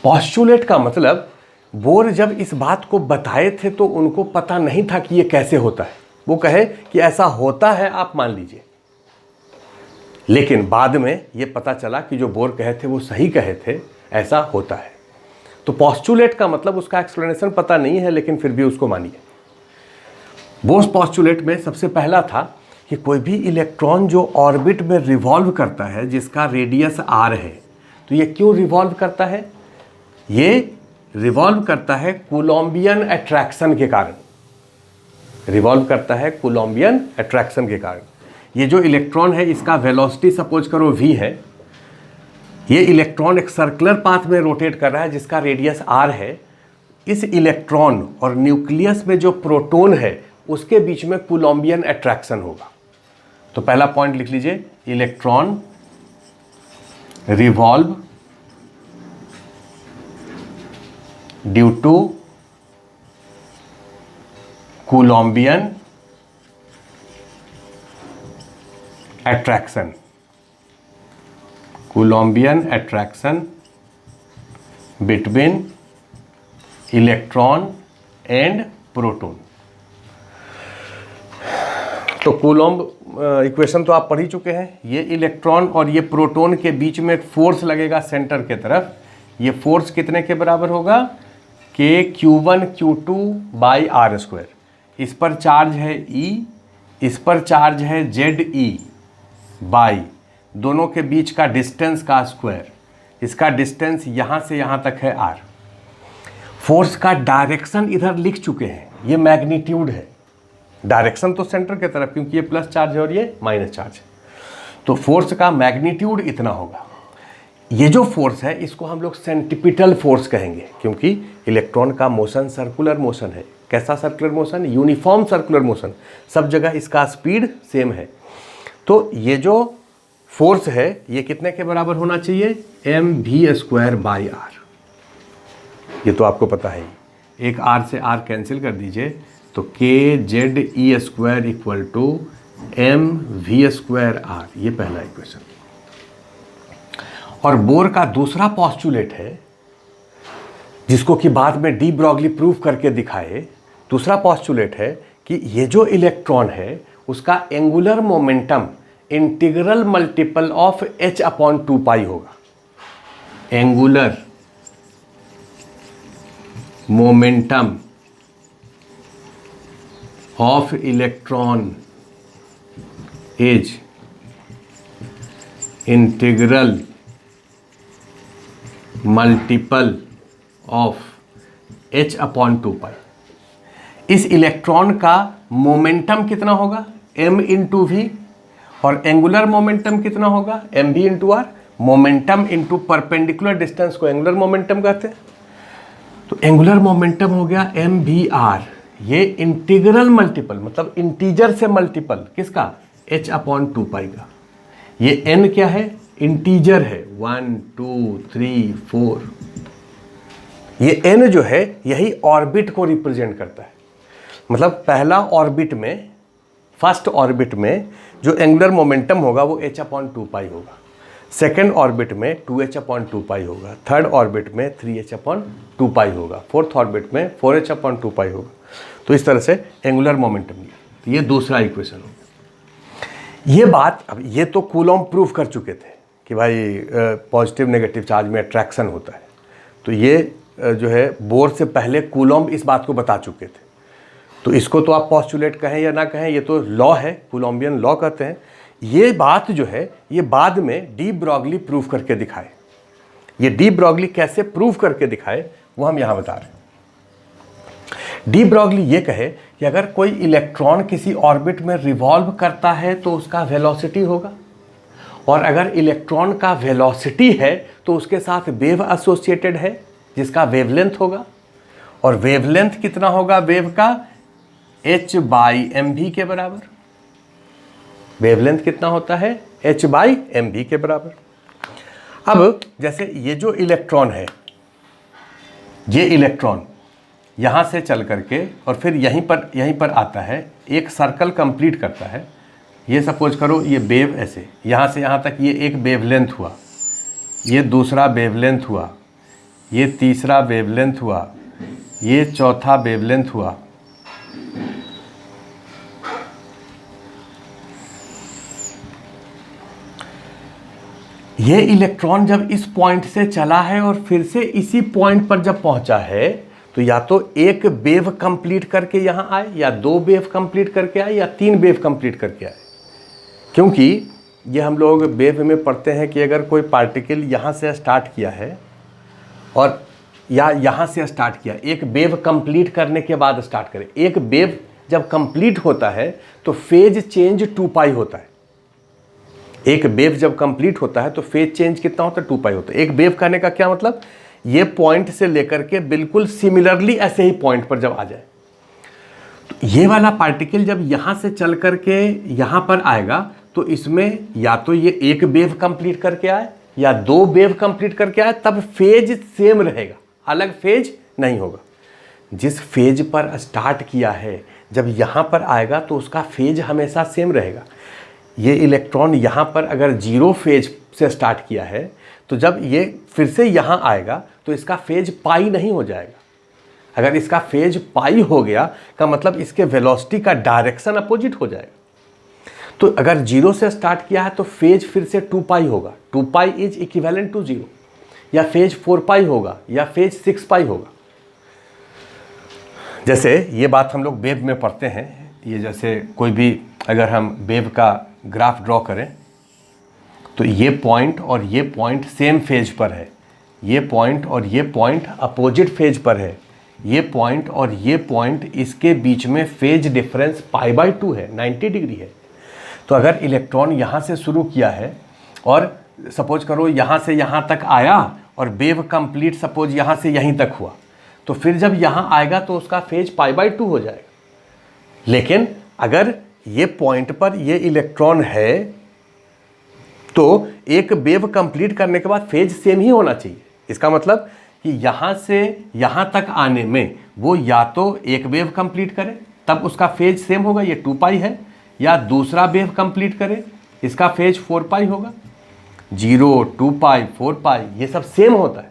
पॉस्टुलेट का मतलब बोर जब इस बात को बताए थे तो उनको पता नहीं था कि ये कैसे होता है, वो कहे कि ऐसा होता है, आप मान लीजिए। लेकिन बाद में ये पता चला कि जो बोर कहे थे वो सही कहे थे, ऐसा होता है। तो पॉस्टुलेट का मतलब उसका एक्सप्लेनेशन पता नहीं है, लेकिन फिर भी उसको मानिए। बोर्स पॉस्टुलेट में सबसे पहला था कि कोई भी इलेक्ट्रॉन जो ऑर्बिट में रिवॉल्व करता है जिसका रेडियस r है, तो ये क्यों रिवॉल्व करता है? ये रिवॉल्व करता है कोलम्बियन अट्रैक्शन के कारण, रिवॉल्व करता है कोलम्बियन अट्रैक्शन के कारण। ये जो इलेक्ट्रॉन है इसका वेलोसिटी सपोज करो v है, ये इलेक्ट्रॉन एक सर्कुलर पाथ में रोटेट कर रहा है जिसका रेडियस r है। इस इलेक्ट्रॉन और न्यूक्लियस में जो प्रोटॉन है उसके बीच में कोलम्बियन अट्रैक्शन होगा। तो पहला पॉइंट लिख लीजिए, electron revolve due to Coulombian attraction, Coulombian attraction between electron and proton. तो कूलॉम्ब इक्वेशन तो आप पढ़ ही चुके हैं। ये इलेक्ट्रॉन और ये प्रोटॉन के बीच में एक फोर्स लगेगा सेंटर के तरफ। ये फोर्स कितने के बराबर होगा? Q1 Q2 by R square. इस पर चार्ज है E, इस पर चार्ज है ZE बाई दोनों के बीच का डिस्टेंस का स्क्वायर। इसका डिस्टेंस यहाँ से यहाँ तक है R। फोर्स का डायरेक्शन इधर लिख चुके हैं, ये मैग्नीट्यूड है। डायरेक्शन तो सेंटर के तरफ, क्योंकि ये प्लस चार्ज है और ये माइनस चार्ज है। तो फोर्स का मैग्नीट्यूड इतना होगा। ये जो फोर्स है इसको हम लोग सेंट्रिपिटल फोर्स कहेंगे, क्योंकि इलेक्ट्रॉन का मोशन सर्कुलर मोशन है। कैसा circular motion? Uniform circular motion. सब जगह इसका स्पीड सेम है। तो ये जो फोर्स है ये कितने के बराबर होना चाहिए? mv² by are. ये तो आपको पता है ही। एक r से r कैंसिल कर दीजिए तो kZe² equal to mv² r। ये पहला इक्वेशन। और बोर का दूसरा पॉस्टुलेट है जिसको कि बाद में डी ब्रॉगली प्रूव करके दिखाए। दूसरा पॉस्टुलेट है कि ये जो इलेक्ट्रॉन है उसका angular momentum integral multiple of h/2π होगा। Angular momentum of electron is integral multiple of h/2π। इस इलेक्ट्रॉन का मोमेंटम कितना होगा? m into V. और एंगुलर मोमेंटम कितना होगा? mv into R. Momentum into perpendicular distance को एंगुलर मोमेंटम कहते हैं। तो एंगुलर मोमेंटम हो गया mvr। ये इंटीग्रल मल्टीपल मतलब इंटीजर से मल्टीपल किसका? h/2π का। ये n क्या है? इंटीजर है। 1 2 3 4। ये n जो है यही ऑर्बिट को रिप्रेजेंट करता है। मतलब पहला ऑर्बिट में, फर्स्ट ऑर्बिट में जो एंगुलर मोमेंटम होगा वो h/2π होगा। सेकेंड ऑर्बिट में 2h/2π होगा। थर्ड ऑर्बिट में 3h/2π होगा। फोर्थ ऑर्बिट में 4h/2π होगा। तो इस तरह से एंगुलर मोमेंटम लिया। तो ये दूसरा इक्वेशन होगा। ये बात अब ये तो कूलॉम्ब प्रूफ कर चुके थे कि भाई पॉजिटिव नेगेटिव चार्ज में अट्रैक्शन होता है। तो ये जो है बोर से पहले कूलॉम्ब इस बात को बता चुके थे। तो इसको तो आप पॉस्टुलेट कहें या ना कहें, ये तो लॉ है, कूलॉम्बियन लॉ कहते हैं। ये बात जो है ये बाद में डी ब्रॉगली प्रूफ करके दिखाए। ये डी ब्रॉगली कैसे प्रूफ करके दिखाए वो हम यहाँ बता रहे हैं। डी ब्रॉगली ये कहे कि अगर कोई इलेक्ट्रॉन किसी ऑर्बिट में रिवॉल्व करता है तो उसका वेलोसिटी होगा, और अगर इलेक्ट्रॉन का वेलोसिटी है तो उसके साथ वेव एसोसिएटेड है जिसका वेवलेंथ होगा, और वेवलेंथ कितना होगा वेव का, h/mv के बराबर। वेवलेंथ कितना होता है, h/mv के बराबर। अब जैसे ये जो इलेक्ट्रॉन है, ये इलेक्ट्रॉन यहाँ से चल करके और फिर यहीं पर आता है, एक सर्कल कंप्लीट करता है। ये सपोज करो ये वेव ऐसे यहाँ से यहाँ तक, ये एक वेवलेंथ हुआ, ये दूसरा वेवलेंथ हुआ, ये तीसरा वेवलेंथ हुआ, ये चौथा वेवलेंथ हुआ। ये इलेक्ट्रॉन जब इस पॉइंट से चला है और फिर से इसी पॉइंट पर जब पहुंचा है तो या तो एक वेव कंप्लीट करके यहाँ आए, या 2 वेव कंप्लीट करके आए, या 3 वेव कंप्लीट करके आए। क्योंकि ये हम लोग वेव में पढ़ते हैं कि अगर कोई पार्टिकल यहाँ से स्टार्ट किया है और या यहाँ से स्टार्ट किया, एक वेव कंप्लीट करने के बाद स्टार्ट करें, एक वेव जब कंप्लीट होता है तो फेज चेंज 2π होता है। एक वेव जब कंप्लीट होता है तो फेज चेंज कितना होता है, 2π होता है। एक वेव कहने का क्या मतलब, ये पॉइंट से लेकर के बिल्कुल सिमिलरली ऐसे ही पॉइंट पर जब आ जाए, तो ये वाला पार्टिकल जब यहाँ से चल करके यहाँ पर आएगा तो इसमें या तो ये एक वेव कंप्लीट करके आए या 2 वेव कंप्लीट करके आए, तब फेज सेम रहेगा, अलग फेज नहीं होगा। जिस फेज पर स्टार्ट किया है जब यहाँ पर आएगा तो उसका फेज हमेशा सेम रहेगा। ये इलेक्ट्रॉन यहाँ पर अगर 0 फेज से स्टार्ट किया है तो जब ये फिर से यहाँ आएगा तो इसका फेज पाई नहीं हो जाएगा। अगर इसका फेज पाई हो गया का मतलब इसके वेलोसिटी का डायरेक्शन अपोजिट हो जाएगा। तो अगर 0 से स्टार्ट किया है तो फेज फिर से 2π होगा, 2π इज इक्विवेलेंट टू 0, या फेज 4π होगा, या फेज 6π होगा। जैसे ये बात हम लोग वेव में पढ़ते हैं, ये जैसे कोई भी अगर हम वेव का ग्राफ ड्रॉ करें तो ये पॉइंट और ये पॉइंट सेम फेज पर है, ये पॉइंट और ये पॉइंट अपोजिट फेज पर है, ये पॉइंट और ये पॉइंट इसके बीच में फेज डिफरेंस π/2 है, 90 डिग्री है। तो अगर इलेक्ट्रॉन यहाँ से शुरू किया है और सपोज करो यहाँ से यहाँ तक आया और वेव कंप्लीट सपोज यहाँ से यहीं तक हुआ, तो फिर जब यहाँ आएगा तो उसका फेज π/2 हो जाएगा। लेकिन अगर ये पॉइंट पर ये इलेक्ट्रॉन है तो एक वेव कंप्लीट करने के बाद फेज सेम ही होना चाहिए। इसका मतलब कि यहाँ से यहाँ तक आने में वो या तो एक वेव कंप्लीट करे तब उसका फेज सेम होगा, ये 2π है, या दूसरा वेव कंप्लीट करे इसका फेज 4π होगा। 0, 2π, 4π ये सब सेम होता है।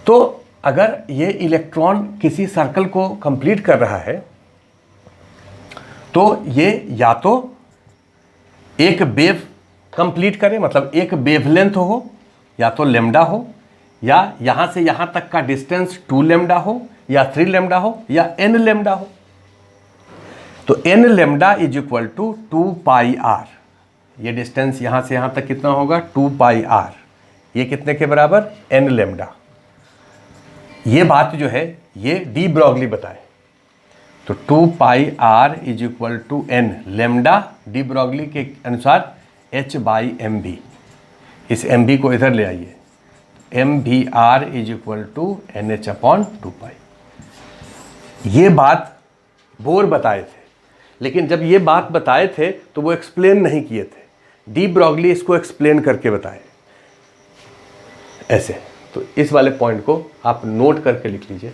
तो अगर ये इलेक्ट्रॉन किसी सर्कल को कंप्लीट कर रहा है तो ये या तो एक वेव कंप्लीट करे, मतलब एक वेवलेंथ हो, या तो लैम्डा हो, या यहाँ से यहाँ तक का डिस्टेंस 2 लैम्डा हो, या 3 लैम्डा हो, या n लैम्डा हो। तो n lambda is equal to 2πr। ये डिस्टेंस यहाँ से यहाँ तक कितना होगा, 2πr। ये कितने के बराबर, n लैम्डा। ये बात जो है ये डी ब्रॉगली बताए। तो 2πr is equal to n lambda de Broglie के अनुसार h/mv। इस mv को इधर ले आइए, mvr is equal to nh/2π। ये बात बोर बताए थे, लेकिन जब ये बात बताए थे तो वो एक्सप्लेन नहीं किए थे, डी ब्रॉगली इसको एक्सप्लेन करके बताए ऐसे। तो इस वाले पॉइंट को आप नोट करके लिख लीजिए,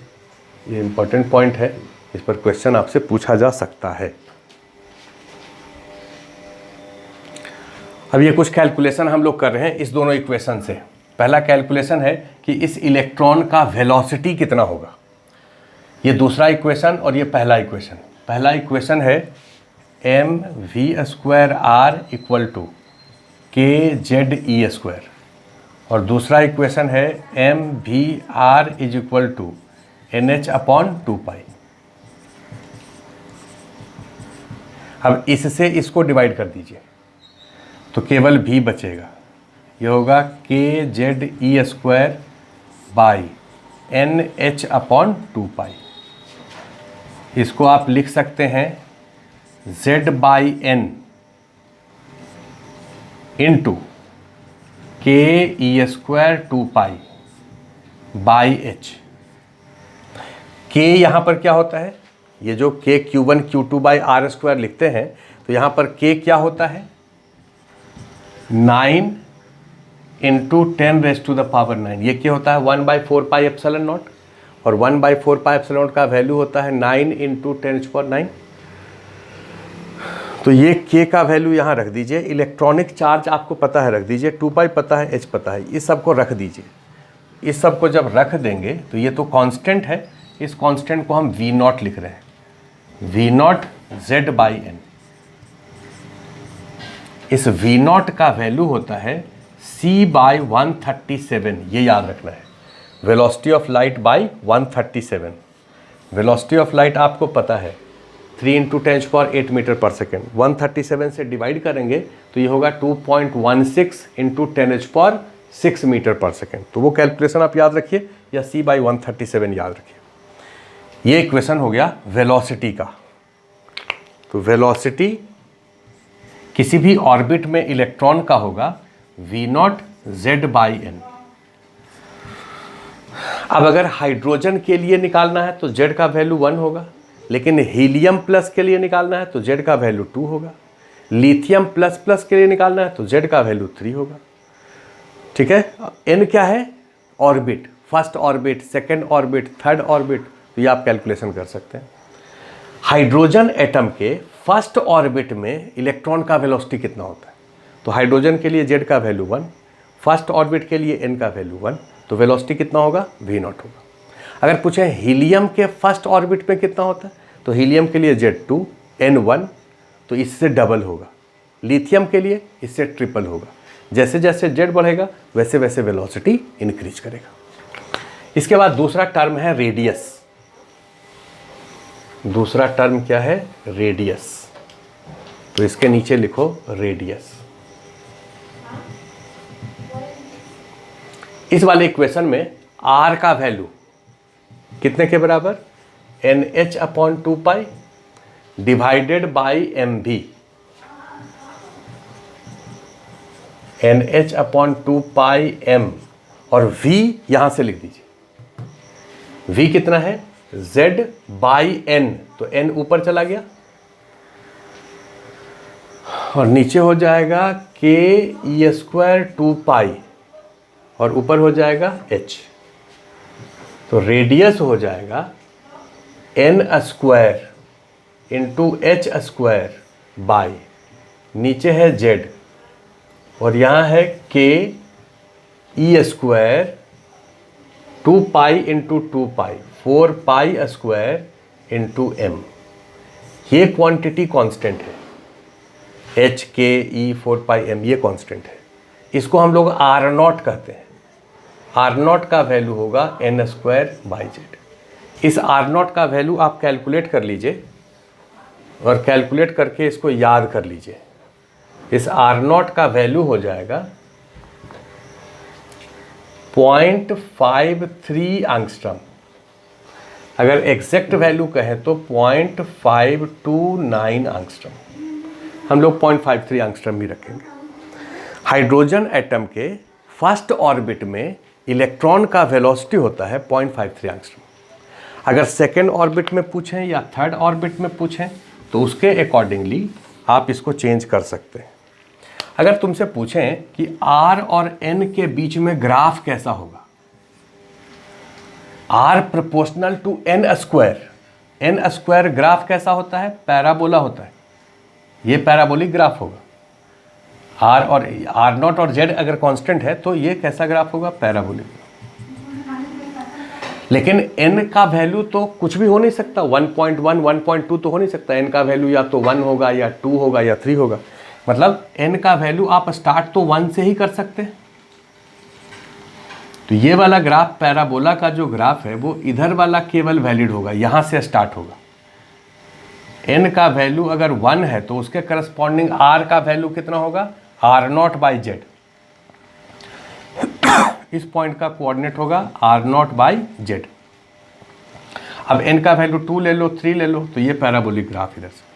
ये इंपॉर्टेंट पॉइंट है, इस पर क्वेश्चन आपसे पूछा जा सकता है। अब ये कुछ कैलकुलेशन हम लोग कर रहे हैं इस दोनों इक्वेशन से। पहला कैलकुलेशन है कि इस इलेक्ट्रॉन का वेलोसिटी कितना होगा, ये दूसरा इक्वेशन और ये पहला इक्वेशन। पहला इक्वेशन है mv² इक्वल टू kZe², और दूसरा इक्वेशन है mvr is equal to nh/2π। अब इससे इसको डिवाइड कर दीजिए तो केवल v बचेगा, ये होगा kZe² बाई nh/2π। इसको आप लिख सकते हैं Z/n into k² 2π by h। k यहाँ पर क्या होता है, ये जो k Q1 Q2 by R² लिखते हैं, तो यहाँ पर k क्या होता है 9 इंटू 10⁻⁹ ये क्या होता है 1/4πε0, और 1/4πε0 का वैल्यू होता है 9 इंटू 10⁹। तो ये k का वैल्यू यहाँ रख दीजिए, इलेक्ट्रॉनिक चार्ज आपको पता है रख दीजिए, 2π पता है, h पता है, इस सब को रख दीजिए। इस सब को जब रख देंगे तो ये तो कांस्टेंट है, इस कांस्टेंट को हम V0 लिख रहे हैं, V0 Z/n। इस V0 का वैल्यू होता है c/137, ये याद रखना है, velocity of light by 137। Velocity of light आपको पता है 3 × 10⁸ मीटर पर सेकेंड, 137 से डिवाइड करेंगे तो ये होगा 2.16 × 10⁶ मीटर पर सेकेंड। तो वो कैलकुलेशन आप याद रखिए, या c/137 याद रखिए। ये इक्वेशन हो गया वेलोसिटी का। तो वेलोसिटी किसी भी ऑर्बिट में इलेक्ट्रॉन का होगा V0 Z/n। अब अगर हाइड्रोजन के लिए निकालना है तो Z का वैल्यू 1 होगा, लेकिन हीलियम प्लस के लिए निकालना है तो Z का वैल्यू 2 होगा, लिथियम प्लस प्लस के लिए निकालना है तो Z का वैल्यू 3 होगा। ठीक है, n क्या है orbit, first orbit, second orbit, third orbit, तो ये आप कैलकुलेशन कर सकते हैं। हाइड्रोजन एटम के फर्स्ट ऑर्बिट में इलेक्ट्रॉन का वेलोसिटी कितना होता है, तो हाइड्रोजन के लिए Z का वैल्यू 1, फर्स्ट ऑर्बिट के लिए n का वैल्यू 1, तो वेलोसिटी कितना होगा V0 होगा। अगर पूछें हीलियम के फर्स्ट ऑर्बिट में कितना होता है, तो हीलियम के लिए Z2 n1, तो इससे डबल होगा। लिथियम के लिए इससे ट्रिपल होगा। जैसे जैसे Z बढ़ेगा वैसे वैसे वेलोसिटी इंक्रीज करेगा। इसके बाद दूसरा टर्म है रेडियस। दूसरा टर्म क्या है रेडियस, तो इसके नीचे लिखो रेडियस। इस वाले इक्वेशन में R का वैल्यू कितने के बराबर, NH/2π divided by mv। NH/2πm और V यहां से लिख दीजिए। V कितना है Z/n, तो n ऊपर चला गया और नीचे हो जाएगा k² 2π और ऊपर हो जाएगा h। तो रेडियस हो जाएगा n² इंटू h² बाई, नीचे है z और यहाँ है k² 2π इंटू 2π 4π² इंटू m। ये क्वांटिटी कांस्टेंट है, h k e 4πm ये कांस्टेंट है। इसको हम लोग R0 कहते हैं। R0 का वैल्यू होगा n²/z। इस R0 का वैल्यू आप कैलकुलेट कर लीजिए और कैलकुलेट करके इसको याद कर लीजिए। इस R0 का वैल्यू हो जाएगा 0.53 एंगस्ट्रॉम। अगर एग्जैक्ट वैल्यू कहें तो 0.529 एंगस्ट्रॉम, हम लोग 0.53 एंगस्ट्रॉम भी रखेंगे। हाइड्रोजन एटम के फर्स्ट ऑर्बिट में इलेक्ट्रॉन का वेलोसिटी होता है 0.53 एंगस्ट्रॉम। अगर सेकेंड ऑर्बिट में पूछें या थर्ड ऑर्बिट में पूछें तो उसके अकॉर्डिंगली आप इसको चेंज कर सकते हैं। अगर तुमसे पूछें कि R और N के बीच में ग्राफ कैसा होगा, R proportional to n², n² graph कैसा होता है, पैराबोला होता है, ये पैराबोलिक ग्राफ होगा। R और R0 और Z अगर कांस्टेंट है तो ये कैसा ग्राफ होगा, पैराबोलिक। लेकिन n का वैल्यू तो कुछ भी हो नहीं सकता, 1.1 1.2 तो हो नहीं सकता। n का वैल्यू या तो 1 होगा या 2 होगा या 3 होगा। मतलब n का वैल्यू आप स्टार्ट तो 1 से ही कर सकते हैं। तो ये वाला ग्राफ पैराबोला का जो ग्राफ है वो इधर वाला केवल वैलिड होगा, यहां से स्टार्ट होगा। n का वैल्यू अगर 1 है तो उसके करस्पॉन्डिंग r का वैल्यू कितना होगा, R0/z। इस पॉइंट का कोऑर्डिनेट होगा R0/z। अब n का वैल्यू 2 ले लो, 3 ले लो, तो ये पैराबोलिक ग्राफ इधर से।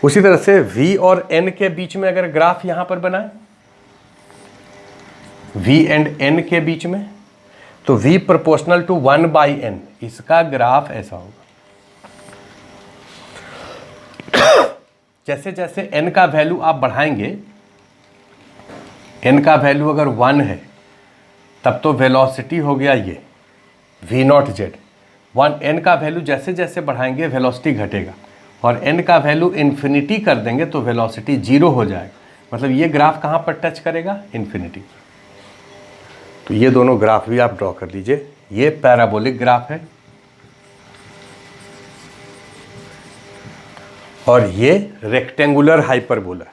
उसी तरह से v और n के बीच में अगर ग्राफ यहां पर बनाए, v एंड n के बीच में, तो v प्रोपोर्शनल टू 1/n, इसका ग्राफ ऐसा होगा। जैसे जैसे n का वैल्यू आप बढ़ाएंगे, n का वैल्यू अगर 1 है तब तो वेलोसिटी हो गया ये v0z। 1n का वैल्यू जैसे जैसे बढ़ाएंगे वेलोसिटी घटेगा, और n का वैल्यू इन्फिनिटी कर देंगे तो वेलोसिटी 0 हो जाएगा। मतलब ये ग्राफ कहाँ पर टच करेगा? इन्फिनिटी। तो ये दोनों ग्राफ भी आप ड्रॉ कर लीजिए। ये पैराबोलिक ग्राफ है और ये रेक्टेंगुलर हाइपरबोला है।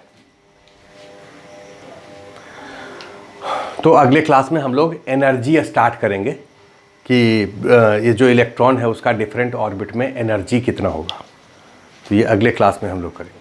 तो अगले क्लास में हम लोग एनर्जी स्टार्ट करेंगे कि ये जो इलेक्ट्रॉन है उसका डिफरेंट ऑर्बिट में एनर्जी कितना होगा। तो ये अगले क्लास में हम लोग करेंगे।